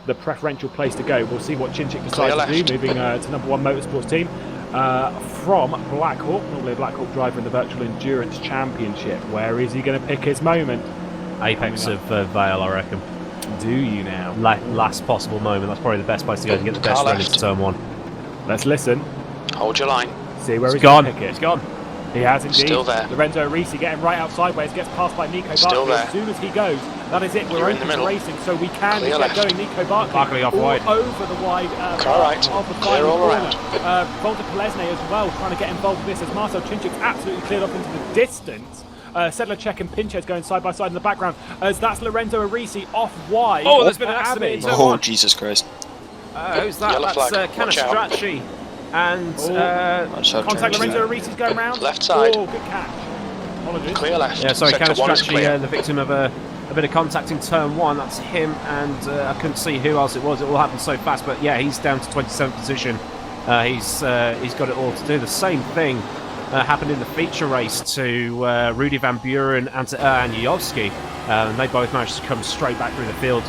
the preferential place to go. We'll see what Chinchik decides to do, moving to number 1 motorsports team from Blackhawk, normally a Blackhawk driver in the Virtual Endurance Championship. Where is he going to pick his moment? Apex of Vale, I reckon. Do you now? Last possible moment. That's probably the best place to go to get the best run into turn 1. Let's listen. Hold your line. See where he's gone. Pick it. He's gone. He has indeed. Still there. Lorenzo Risi getting right out sideways, gets passed by Nico Barkley. As soon as he goes, that is it. We're open to racing, so we can get going. Nico Barkley off wide. Over the wide of the final corner. Volta Pelesne as well, trying to get involved with this as Marcel Chinchik's absolutely cleared off into the distance. Sedlacek and Pinches going side by side in the background, as that's Lorenzo Arisi off wide. Oh, there's been an accident. Oh, Jesus Christ. Who's that? That's Canastracci. And contact Lorenzo Arisi's going round. Left side. Oh, good catch. Apologies. Clear left. Yeah, sorry, Canastracci, the victim of a bit of contact in turn 1. That's him, and I couldn't see who else it was. It all happened so fast, but yeah, he's down to 27th position. He's got it all to do. The same thing happened in the feature race to Rudy Van Buren and to Jajowski. They both managed to come straight back through the field.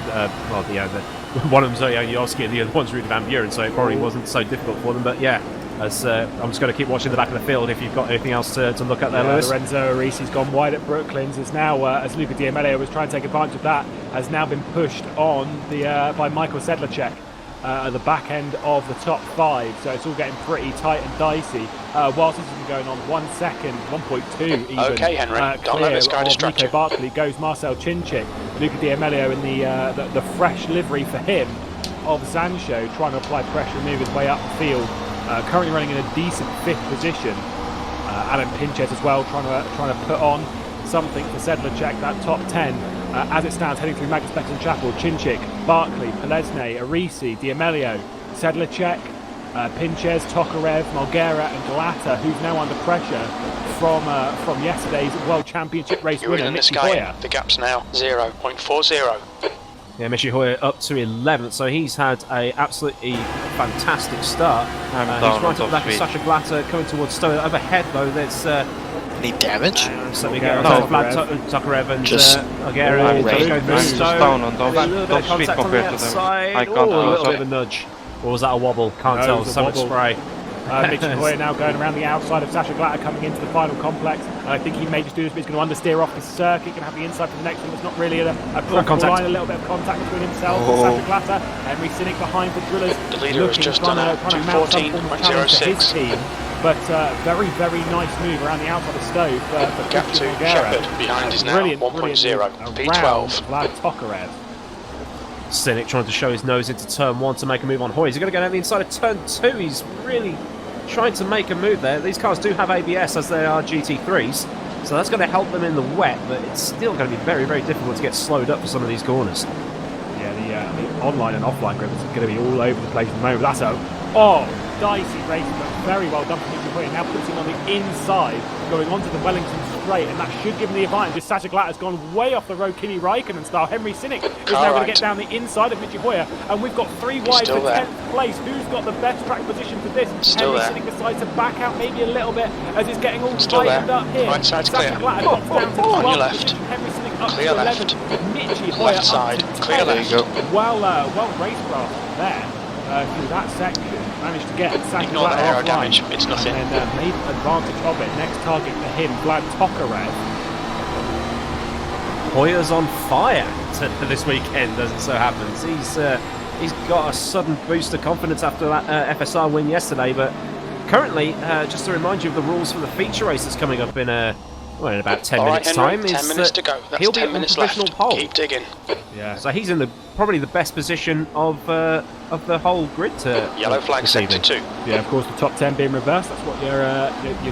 One of them's Jajowski and the other one's Rudy Van Buren, so it probably wasn't so difficult for them. But yeah, as I'm just going to keep watching the back of the field if you've got anything else to look at there, Lewis. Lorenzo Arisi's gone wide at Brooklands. Is now, as Luca D'Amelio was trying to take advantage of that, has now been pushed on by Michael Sedlacek. At the back end of the top 5, so it's all getting pretty tight and dicey. Whilst this has been going on, 1 second, 1.2 even. Okay, Henry, don't let this guy distract you. Nico Barkley goes Marcel Chinchik, Luca D'Amelio in the fresh livery for him of Sancho, trying to apply pressure, move his way up the field. Currently running in a decent 5th position. Adam Pinches as well, trying to put on something for Sedlacek, that top 10. As it stands, heading through Magnus Beckton Chapel, Chinchik, Barkley, Pelesne, Arisi, D'Amelio, Sedlacek, Pinches, Tokarev, Mulgera and Glatter, who's now under pressure from yesterday's World Championship race winner, Michi Hoyer. The gap's now 0.40. Yeah, Michi Hoyer up to 11th, so he's had a absolutely fantastic start. He's right at the back of Sasha Glatter, coming towards Stowe. Overhead, though, there's... any damage? So we get Vlad Tokarev and Mulgera. Just down on those feet compared to them. I can't a little bit of a nudge. Or was that a wobble? Can't tell. So much spray. Michi Hoyer now going around the outside of Sasha Glatter, coming into the final complex. And I think he may just do this, but he's going to understeer off the circuit. Going to have the inside for the next one. It's not really a proper line, a little bit of contact between himself and Sasha Glatter. Henry Cynic behind the drillers. The leader has just done a 2:14.06. But very, very nice move around the outside of Stowe for Gap to Shepherd behind is now 1.0. P12. Vlad Tokarev. Cynic trying to show his nose into turn 1 to make a move on Hoy. He's going to go down the inside of turn 2. He's really trying to make a move there. These cars do have ABS as they are GT3s, so that's going to help them in the wet, but it's still going to be very, very difficult to get slowed up for some of these corners. Yeah, the online and offline grip is going to be all over the place at the moment. That's dicey racing, but very well done from Michi Hoyer. Now puts him on the inside, going onto the Wellington straight, and that should give him the advantage. As Sasha Glatter's gone way off the road, Kimi Räikkönen style. Henry Cynic is now going to get down the inside of Michi Hoyer, and we've got 3 wide for 10th place. Who's got the best track position for this? Henry Cynic decides to back out maybe a little bit as it's getting all tightened up here. Right side's clear. Glatter drops down to the 12th on your left. Henry Cynic up clear to left. 11th. Michi Hoyer Left side. up to Clear 10th. left. There you go. Well racecraft there. Through that section, managed to get Sasha Ignore Glatter the aero offline, damage, it's nothing. And then made advantage of it. Next target for him, Vlad Tokarev. Hoyer's on fire this weekend, as it so happens. He's got a sudden boost of confidence after that FSR win yesterday, but currently, just to remind you of the rules for the feature race that's coming up in about 10 minutes' time. 10 minutes to go. That's he'll 10 be minutes on provisional left. pole. Keep digging. Yeah. So he's in probably the best position of the whole grid to Yellow flag sector 2. Yeah, of course, the top 10 being reversed. That's what you're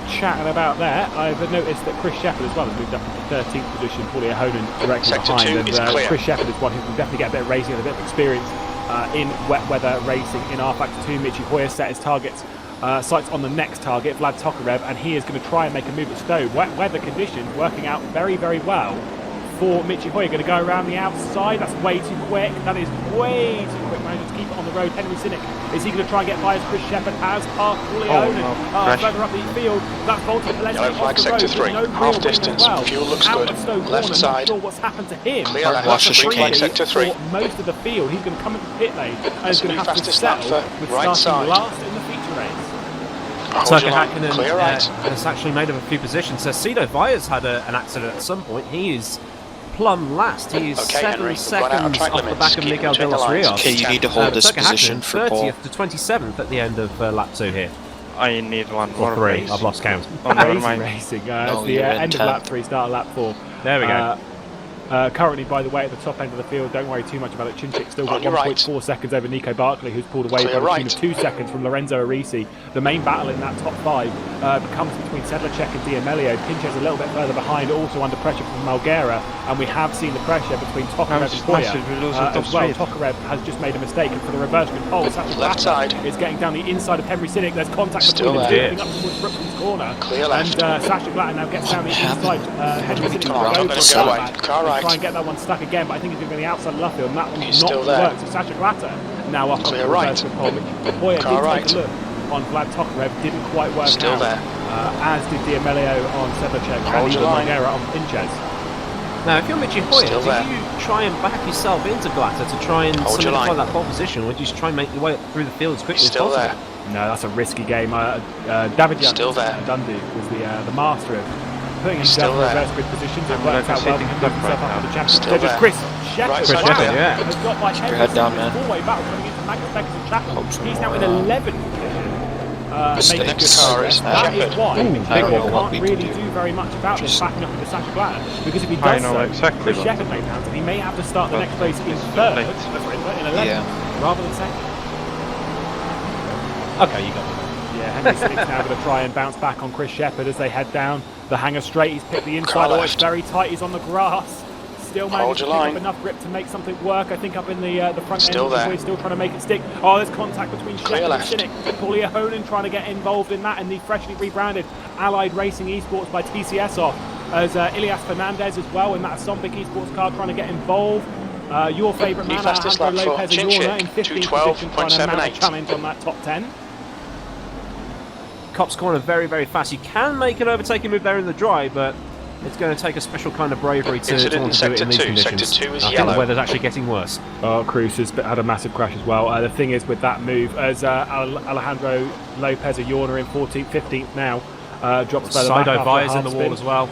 chatting about there. I've noticed that Chris Shepherd as well has moved up into 13th position. Paulie Ahonen directly sector behind. 2 is clear. Chris Shepherd is one who can definitely get a bit of racing and a bit of experience in wet weather racing in rFactor 2. Michi Hoyer set his targets. Sights on the next target, Vlad Tokarev, and he is going to try and make a move at Stowe. Wet weather conditions working out very, very well for Michi Hoyer. Going to go around the outside. That's way too quick. That is way too quick. Managing to keep it on the road. Henry Sinek, is he going to try and get by as Chris Shepherd has passed Leonin? Further up the field. That's Volta Pelletti Yellow off flag the sector road. 3. Half distance. Fuel looks good. Left side. Not sure what's happened to him. Clear left. That's a Green flag free sector 3. for most of the field. He's going to come into the pit lane and he's That's going to the have to fastest lap settle for with right starting side. last in the feature race. Tucker Hakkinen Clear right. has actually made up a few positions. So Cedo Vyers had an accident at some point. He is plumb last. He is Okay, 7 Henry, seconds run out of track off the limits. back of Keep Miguel de between the los lines. Rios. Okay, you need to hold this Tucker position Hakkinen, for Paul. 30th to 27th at the end of lap 2 here. I need one Or more 3, race. I've lost count. Oh, never Crazy mind. racing. No, It's the you're in end of 10th. lap 3, start of lap 4. There we go. Currently, by the way, at the top end of the field, don't worry too much about it. Chinchik still got On your 1.4 seconds over Nico Barkley, who's pulled away Clear by a tune right. of 2 seconds from Lorenzo Arisi. The main battle in that top 5 becomes between Sedlacek and D'Amelio. Pincher's a little bit further behind, also under pressure from Malguera, and we have seen the pressure between Tokarev and Hoyer as well. Tokarev has just made a mistake, and for the reverse grid pole, Left side. is getting down the inside of Henry Sinek. There's contact Still between there. them, up towards Brookson's corner. Clear left. And Sasha Glatter now gets down the inside. Henry Sinek Car right. goes Car for right. that. Car right. Try and get that one stuck again, but I think he's going to be on the outside of Luffield, and that one's He's not still going to there. work. So Sasha Glatter now up Clear on the right. reverse grid pole. Which Hoyer Car did right. take a look on Vlad Tokarev, didn't quite work Still out. there. As did D'Amelio on Sedlacek Hold and your even line. Malguera on Pinches. Now, if you're Michi Hoyer, Still do there. you try and back yourself into Glatter to try and Hold your solidify line. that pole position, or do you just try and make your way up through the field as quickly Still as there. possible? No, that's a risky game. David Still there. Dundu was the master of putting Still himself in there. reverse grid positions. It I'm worked like out well for sitting him to duck move himself right up to now. the championship. Still Just there. Chris Shepherd, Right Chris side. Shepherd, yeah. has got by Keep your head down, man. four-way battle coming into Magnus Beckers and Chapel. Hope He's so. now in 11th position. Mistake. Making good Next car progress. is That is Shepherd. why I don't know what can't we really can do. do very much about this Just- backing up into Sasha Glatter, because if he I does know so, exactly Chris what- Shepherd may pounce, and he may have to start the But next race in it's third, late. in 11th, Yeah. rather than second. Okay, you got it. Yeah, Henry Sinek's now going to try and bounce back on Chris Shepherd as they head down the hangar straight. He's picked the Car inside. Oh, it's left. very tight. He's on the grass. Still Hold managed to your pick line. up enough grip to make something work. I think up in the front Still end. there. He's still trying to make it stick. Oh, there's contact between Clear Shepherd left. and Sinek. Paul Honan trying to get involved in that, and the freshly rebranded Allied Racing Esports by TCS off. As Ilias Fernandez as well in that Sompic Esports car trying to get involved. Your favourite man, fastest Alejandro lap for Lopez Ayorna Chinchik, in 15th 2:12.78. position, trying to mount a challenge on that top 10. Cop's corner very, very fast. You can make an overtaking move there in the dry, but it's going to take a special kind of bravery to Incident want in to do it in sector these 2. conditions. Sector 2 is I think yellow. the weather's actually getting worse. Oh, Cruz has had a massive crash as well. The thing is with that move, as Alejandro Lopez Ayorna in 14th, 15th now, drops further back Sido after a Vyers in half the spin. wall as well.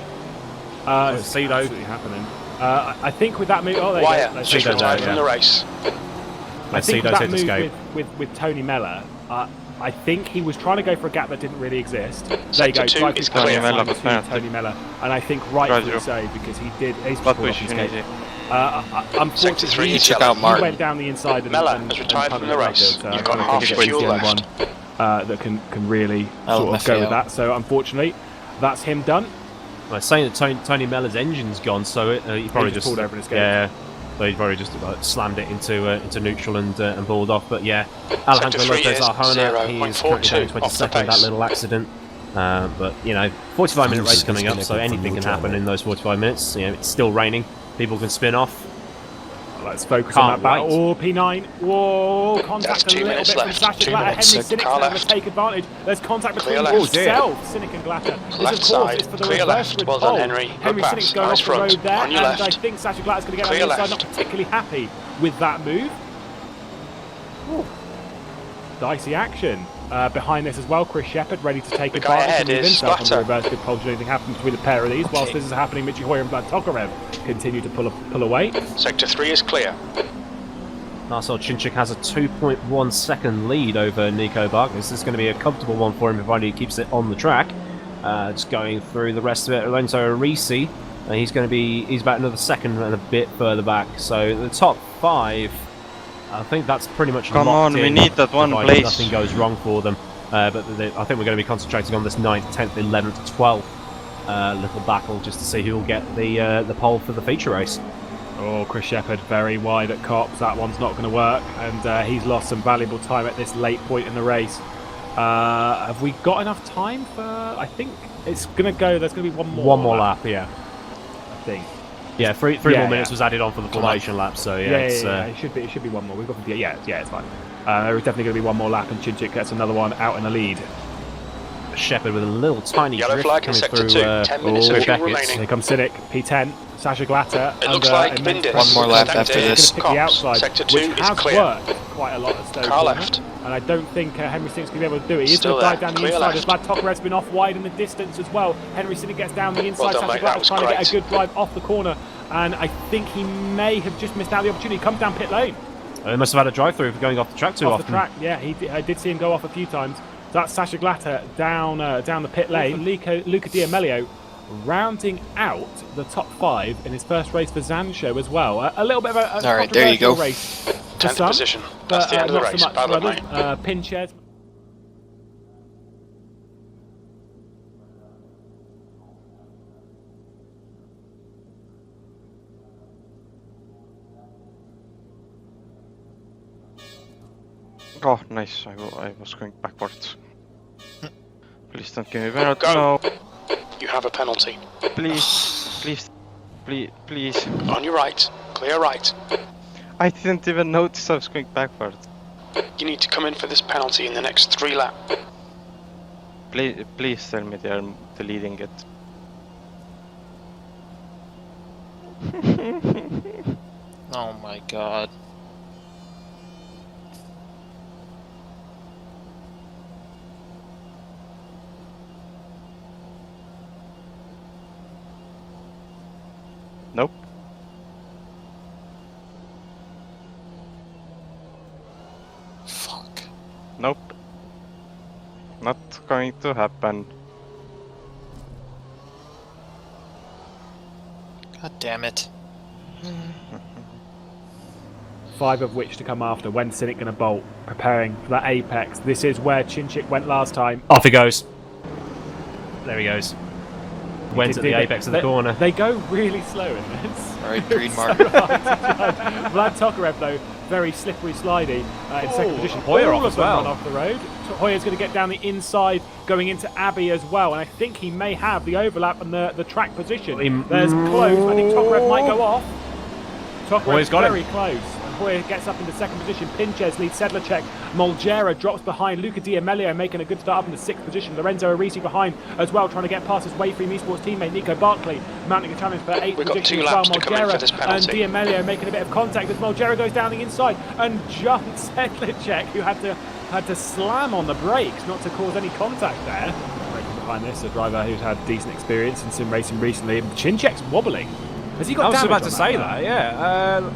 It's Cedo. absolutely happening. I think with that move, oh, there you Wire go. That's just Cedo retired there, from yeah. the race. I think Cedo's that hit move escape. with Tony Mellor, I think he was trying to go for a gap that didn't really exist. There you Sector go, 2 drive is through clear. time Mellor to got penalty. Tony Mellor, and I think rightfully Roger. so, because he did. He's What pulled off his position is skate. he? Unfortunately, Sector 3 he is took yellow. out Martin. went down the inside and Mellor and- has and retired covered from the it race. up, so You've I got think half he's your the fuel only left. one that can really sort of go with that. So unfortunately, that's him done. Well, saying that Tony Mellor's engine's gone, so he probably just just pulled over and escaped. Yeah, so he probably just slammed it into neutral and pulled off. But yeah, Alejandro Sector 3 Lopez is Arjona, he is currently 0.42 down off the 22nd. That pace. little accident. But you know, 45-minute race coming up, so anything can happen in those 45 minutes. You know, it's still raining. People can spin off. Let's focus Can't on that battle. wait. Oh, P9. Whoa, contact That's a 2 little minutes bit from left. Sasha 2 Glatter. minutes. Henry Sinek's Car now going left. to take advantage. There's contact between Clear left. himself, Sinek and Glatter. This, Left of course, side. is for the Clear reverse left. grid Well done, pole. Henry. Henry Good Sinek's pass. going Nice off the road front. there, On your and I left. think Sasha Glatter's going to get on Clear the inside. left. Not particularly happy with that move. Ooh. Dicey action. Behind this as well, Chris Shepherd ready to take The guy advantage ahead and move is himself on the Glatter. reverse grid pole. Should anything happen between the pair of these? Whilst this is happening, Michi Hoyer and Vlad Tokarev continue to pull away. Sector 3 is clear. Marcel Chinchik has a 2.1 second lead over Nico Barkley. This is going to be a comfortable one for him provided he keeps it on the track. Just going through the rest of it, Lorenzo Arisi, he's about another second and a bit further back. So the top 5, I think that's pretty much Come locked on, we in, need that one provided place. nothing goes wrong for them. But I think we're going to be concentrating on this 9th, 10th, 11th, 12th little battle just to see who will get the pole for the feature race. Oh, Chris Shepherd very wide at Cops. That one's not going to work, and he's lost some valuable time at this late point in the race. Have we got enough time for? I think it's going to go. There's going to be one more. One more lap, yeah. I think. Yeah, three more minutes was added on for the formation lap, so yeah, it should be one more. We've got it's fine. There is definitely going to be one more lap, and Cinčić gets another one out in the lead. Shepherd with a little tiny yellow drift flag in coming sector through. 2, 10 minutes of fuel remaining. Here comes Cynic, P10, Sasha Glatter. It looks like Bindis. One more lap after this. Pick the outside, Sector 2 which is has clear. worked quite a lot at Stoke. Car left. And I don't think Henry Sinnick's going to be able to do it. He's Still going to dive there. down the Clear inside as left. Vlad Tokarev's been off wide in the distance as well. Henry Sinnick gets down the inside. Well done, Sasha mate. That Glatter's was trying to get great. a good drive off the corner. And I think he may have just missed out the opportunity. He comes down pit lane. He must have had a drive-through for going off the track too often. Off the track, yeah. I did see him go off a few times. So that's Sasha Glatter down the pit lane. Luca D'Amelio rounding out the top 5 in his first race for Zansho as well. A little bit of a all right, there you go. Race 10th position. That's the end of the not race. so much Bad for luck, others. mate. Pinches. Oh, nice. I was going backwards. Please don't give me penalty. Go. No. You have a penalty. Please. On your right. Clear right. I didn't even notice I was going backwards. You need to come in for this penalty in the next 3 laps. Please tell me they're deleting it. Oh my god. Nope. Fuck. Nope. Not going to happen. God damn it. 5 of which to come after. When's Cynic going to bolt? Preparing for that apex. This is where Cinčić went last time. Off he goes. There he goes. Went at the apex of the corner. They go really slow in this. Alright, green It's mark. so hard to judge. Vlad Tokarev, though, very slippery, slidey in second position. Hoyer All off of as them well. run off the road. Hoyer's going to get down the inside, going into Abbey as well, and I think he may have the overlap and the track position. There's close. I think Tokarev might go off. Tokarev's got very close. Hoyer gets up into second position. Pinches leads Sedlacek. Moljera drops behind. Luca D'Amelio making a good start up in the 6th position. Lorenzo Arisi behind as well, trying to get past his Wayfree Esports teammate Nico Barkley, mounting a challenge for 8th We've got position 2 as well. laps to come in for this And penalty. D'Amelio making a bit of contact as Moljera goes down the inside and jumps Sedlacek, who had to slam on the brakes not to cause any contact there. Breaking behind this, a driver who's had decent experience in sim racing recently. Cinčić's wobbling. Has he got I was damage about on to say that, yeah.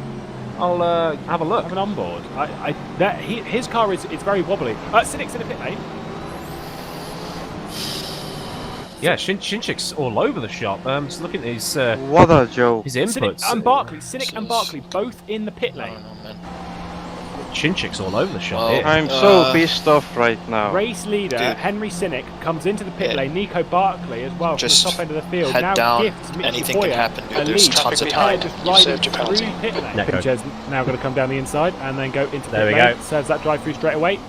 I'll have a look. Have an onboard. His car is very wobbly. Cynic's in the pit lane. Yeah, Cinčić's all over the shop. Just looking at his What a joke. inputs. Cynic and Barkley both in the pit I lane. don't know, man. Cinčić's all over the shop Well, here. I'm so pissed off right now. Race leader Dude. Henry Cynic comes into the pit Yeah. lane. Nico Barkley as well Just from the top end of the field. head Now down. gifts Mitchell Anything Hoyer can happen, dude. a There's lead. tons of behind. Just You've riding served your penalty. through pit lane. Yeah, go. Pinches now going to come down the inside and then go into There pit we lane. go. Serves that drive through straight away.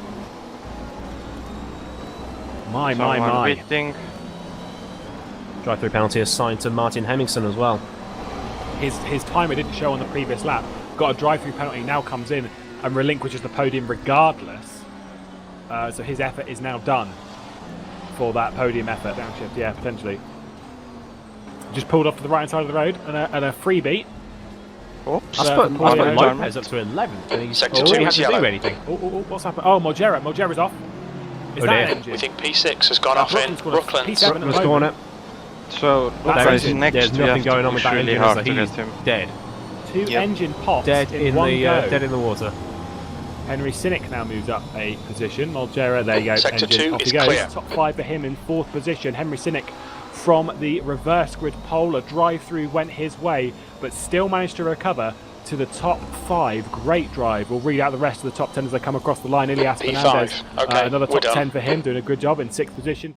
My. Someone waiting. Drive-through penalty assigned to Martin Hemmingson as well. His timer didn't show on the previous lap. Got a drive-through penalty, now comes in and relinquishes the podium regardless. So his effort is now done for that podium effort. Downshift, yeah, potentially. Just pulled off to the right-hand side of the road and a freebie. Oops. I So, put Hoyer- Lopez up to 11th, and he's Sector already 2 had is to do yellow. anything. What's happened? Oh, Moljera's off. Is Oh, that dear. an engine? We think P6 has gone off in. Brooklyn's got a Brooklyn. P7 at the Brooklyn's moment. corner. So, That's that is engine. next. There's we have nothing to going on with push that really engine, hard so to he's get him. dead. Two Yep. engine pops Dead in in one the go. dead in the water. Henry Cynic now moves up a position. Moljera, there you go. Sector engine, 2 off is he goes. clear. Top 5 for him in 4th position. Henry Cynic from the reverse grid pole. A drive-through went his way, but still managed to recover to the top 5. Great drive. We'll read out the rest of the top 10 as they come across the line. Ilias P5. Fernandez, Okay, another we're top done. 10 for him, doing a good job in 6th position.